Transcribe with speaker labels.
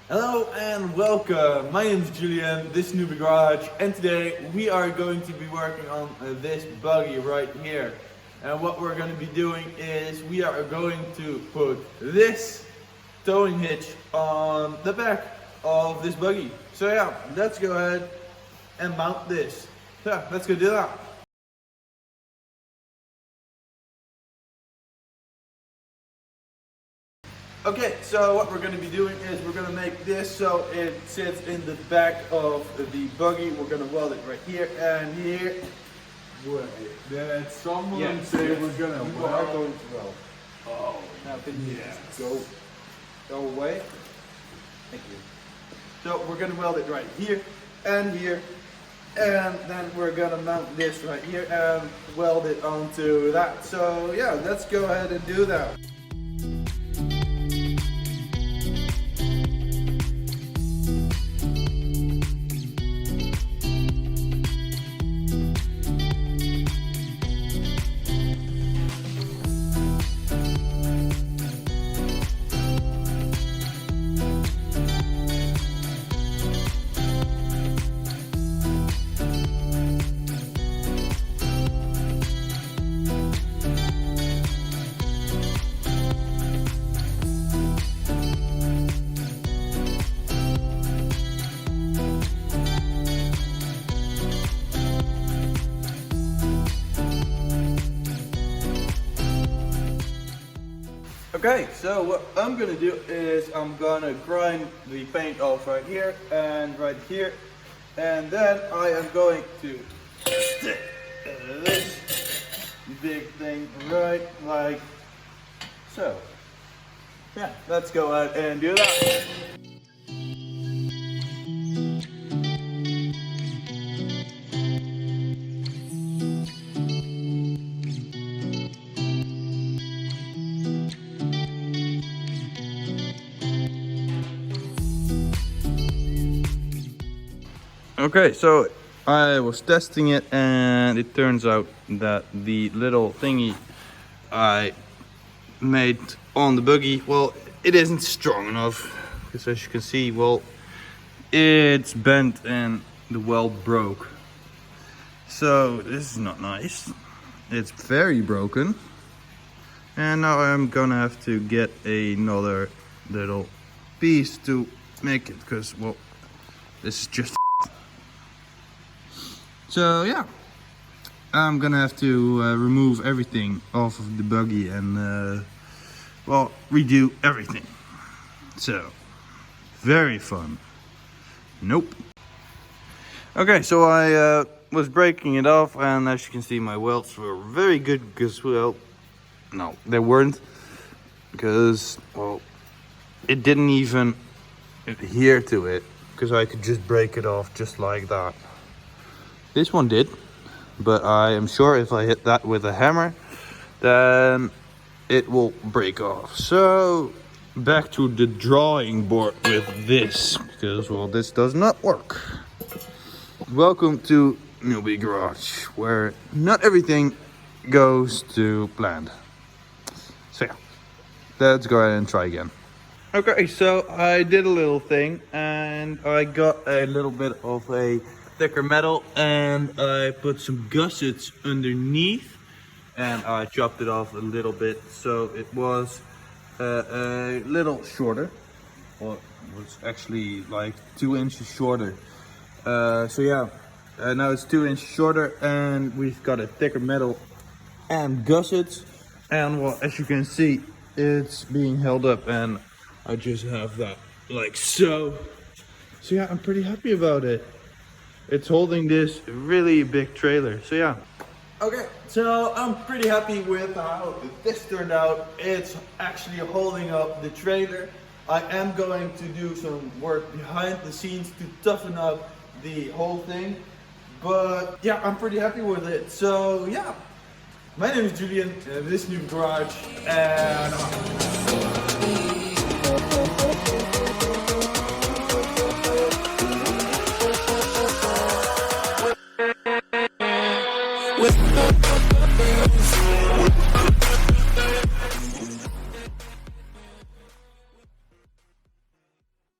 Speaker 1: Hello and welcome. My name is Julian, this is Newbee Garage, and today we are going to be working on this buggy right here. And what we're going to be doing is we are going to put this towing hitch on the back of this buggy. So yeah, let's go ahead and mount this. So yeah, let's go do that. Okay, so what we're going to be doing is we're going to make this so it sits in the back of the buggy. We're going to weld it right here and here.
Speaker 2: Wait, did someone
Speaker 1: say
Speaker 2: we're gonna
Speaker 1: we
Speaker 2: weld?
Speaker 1: are going to weld.
Speaker 2: Oh,
Speaker 1: Now can you
Speaker 2: yes.
Speaker 1: just go away? Thank you. So we're going to weld it right here and here. And then we're going to mount this right here and weld it onto that. So yeah, let's go ahead and do that. Okay, so what I'm gonna do is I'm gonna grind the paint off right here and right here, and then I am going to stick this big thing right like so. Yeah, let's go ahead and do that. Okay, so I was testing it and it turns out that the little thingy I made on the buggy, well, it isn't strong enough because as you can see, well, it's bent and the weld broke. So this is not nice. It's very broken. And now I'm gonna have to get another little piece to make it because, well, this is just so yeah, I'm gonna have to remove everything off of the buggy and well, redo everything. So very fun. Nope. Okay, so I was breaking it off, and as you can see, my welds were very good because, well, no, they weren't, because, well, it didn't even adhere to it because I could just break it off just like that. This one did, but I am sure if I hit that with a hammer, then it will break off. So back to the drawing board with this, because, well, this does not work. Welcome to Newbee Garage, where not everything goes to plan. So yeah, let's go ahead and try again. Okay, so I did a little thing and I got a little bit of a thicker metal and I put some gussets underneath and I chopped it off a little bit so it was a little shorter. Well, it was actually like 2 inches shorter. So yeah, now it's 2 inches shorter and we've got a thicker metal and gussets, and well, as you can see, it's being held up and I just have that like so. So yeah, I'm pretty happy about it. It's holding this really big trailer, so yeah. Okay, so I'm pretty happy with how this turned out. It's actually holding up the trailer. I am going to do some work behind the scenes to toughen up the whole thing. But yeah, I'm pretty happy with it. So yeah, my name is Julian, this is Newbee Garage, and